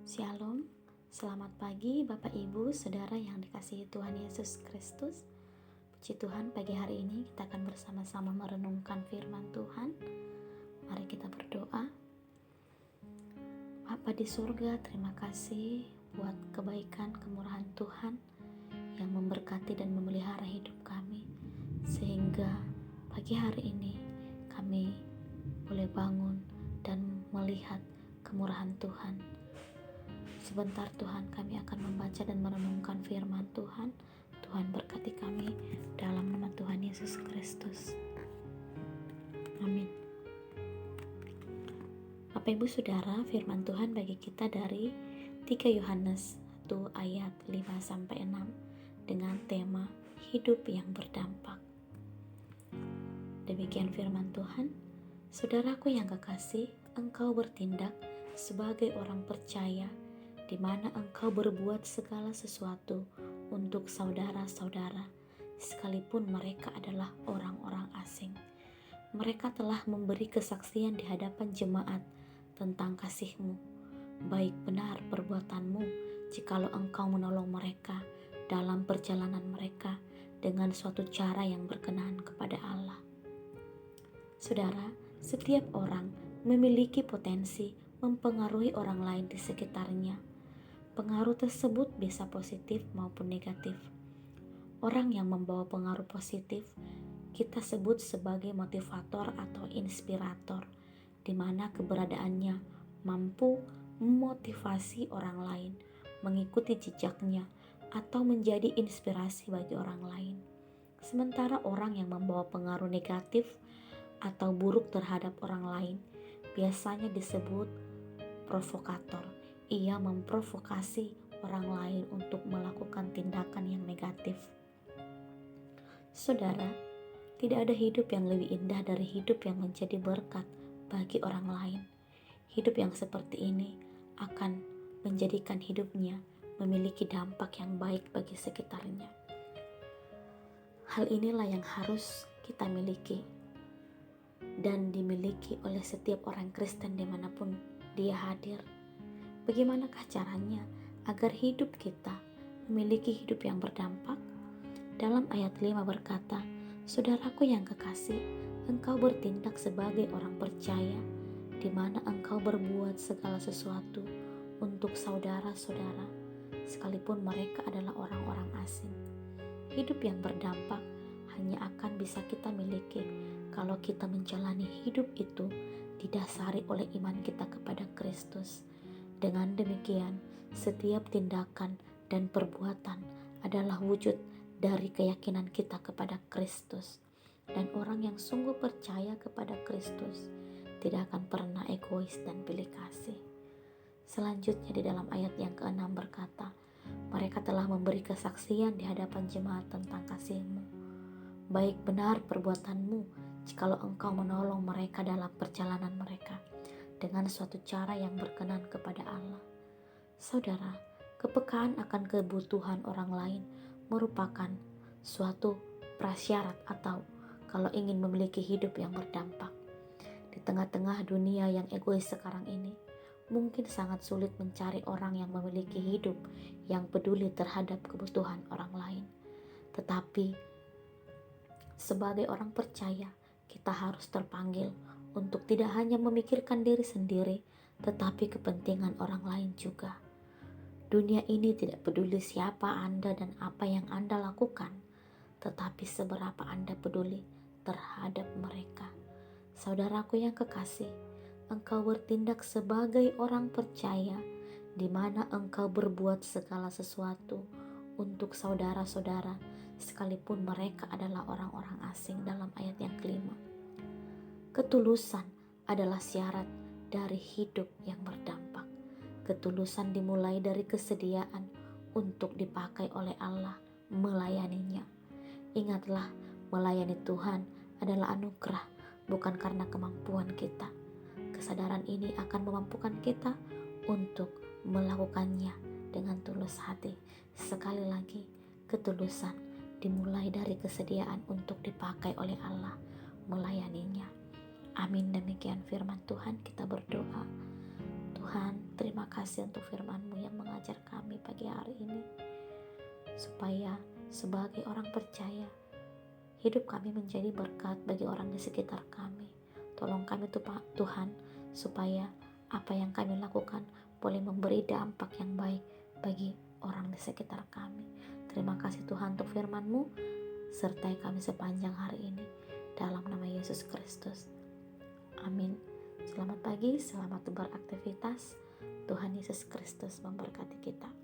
Shalom, selamat pagi Bapak Ibu, Saudara yang dikasihi Tuhan Yesus Kristus. Puji Tuhan, pagi hari ini kita akan bersama-sama merenungkan firman Tuhan. Mari kita berdoa. Bapa di surga, terima kasih buat kebaikan kemurahan Tuhan yang memberkati dan memelihara hidup kami, sehingga pagi hari ini kami boleh bangun dan melihat kemurahan Tuhan. Sebentar Tuhan, kami akan membaca dan merenungkan firman Tuhan. Tuhan berkati kami dalam nama Tuhan Yesus Kristus. Amin. Bapak Ibu Saudara, firman Tuhan bagi kita dari 3 Yohanes 1 ayat 5-6 dengan tema hidup yang berdampak. Demikian firman Tuhan. Saudaraku yang kekasih, engkau bertindak sebagai orang percaya di mana engkau berbuat segala sesuatu untuk saudara-saudara, sekalipun mereka adalah orang-orang asing. Mereka telah memberi kesaksian di hadapan jemaat tentang kasih-Mu. Baik benar perbuatanmu jikalau engkau menolong mereka dalam perjalanan mereka dengan suatu cara yang berkenan kepada Allah. Saudara, setiap orang memiliki potensi mempengaruhi orang lain di sekitarnya. Pengaruh tersebut bisa positif maupun negatif. Orang yang membawa pengaruh positif kita sebut sebagai motivator atau inspirator, di mana keberadaannya mampu memotivasi orang lain, mengikuti jejaknya, atau menjadi inspirasi bagi orang lain. Sementara orang yang membawa pengaruh negatif atau buruk terhadap orang lain biasanya disebut provokator. Ia memprovokasi orang lain untuk melakukan tindakan yang negatif. Saudara, tidak ada hidup yang lebih indah dari hidup yang menjadi berkat bagi orang lain. Hidup yang seperti ini akan menjadikan hidupnya memiliki dampak yang baik bagi sekitarnya. Hal inilah yang harus kita miliki dan dimiliki oleh setiap orang Kristen dimanapun dia hadir. Bagaimanakah caranya agar hidup kita memiliki hidup yang berdampak? Dalam ayat 5 berkata, saudaraku yang kekasih, engkau bertindak sebagai orang percaya, di mana engkau berbuat segala sesuatu untuk saudara-saudara, sekalipun mereka adalah orang-orang asing. Hidup yang berdampak hanya akan bisa kita miliki kalau kita menjalani hidup itu didasari oleh iman kita kepada Kristus. Dengan demikian, setiap tindakan dan perbuatan adalah wujud dari keyakinan kita kepada Kristus. Dan orang yang sungguh percaya kepada Kristus tidak akan pernah egois dan pilih kasih. Selanjutnya di dalam ayat yang ke-6 berkata, mereka telah memberi kesaksian di hadapan jemaat tentang kasih-Mu. Baik benar perbuatanmu jikalau engkau menolong mereka dalam perjalanan mereka dengan suatu cara yang berkenan kepada Allah. Saudara, kepekaan akan kebutuhan orang lain merupakan suatu prasyarat atau kalau ingin memiliki hidup yang berdampak. Di tengah-tengah dunia yang egois sekarang ini, mungkin sangat sulit mencari orang yang memiliki hidup yang peduli terhadap kebutuhan orang lain. Tetapi, sebagai orang percaya, kita harus terpanggil untuk tidak hanya memikirkan diri sendiri, tetapi kepentingan orang lain juga. Dunia ini tidak peduli siapa Anda dan apa yang Anda lakukan, tetapi seberapa Anda peduli terhadap mereka. Saudaraku yang kekasih, engkau bertindak sebagai orang percaya, di mana engkau berbuat segala sesuatu untuk saudara-saudara, sekalipun mereka adalah orang-orang asing dalam ayat yang kelima. Ketulusan adalah syarat dari hidup yang berdampak. Ketulusan dimulai dari kesediaan untuk dipakai oleh Allah melayaninya. Ingatlah, melayani Tuhan adalah anugerah, bukan karena kemampuan kita. Kesadaran ini akan memampukan kita untuk melakukannya dengan tulus hati. Sekali lagi, ketulusan dimulai dari kesediaan untuk dipakai oleh Allah melayaninya. Amin. Demikian firman Tuhan. Kita berdoa. Tuhan, terima kasih untuk firman-Mu yang mengajar kami pagi hari ini, supaya sebagai orang percaya, hidup kami menjadi berkat bagi orang di sekitar kami. Tolong kami Tuhan, supaya apa yang kami lakukan boleh memberi dampak yang baik bagi orang di sekitar kami. Terima kasih Tuhan untuk firman-Mu, sertai kami sepanjang hari ini. Dalam nama Yesus Kristus. Amin. Selamat pagi, selamat beraktivitas. Tuhan Yesus Kristus memberkati kita.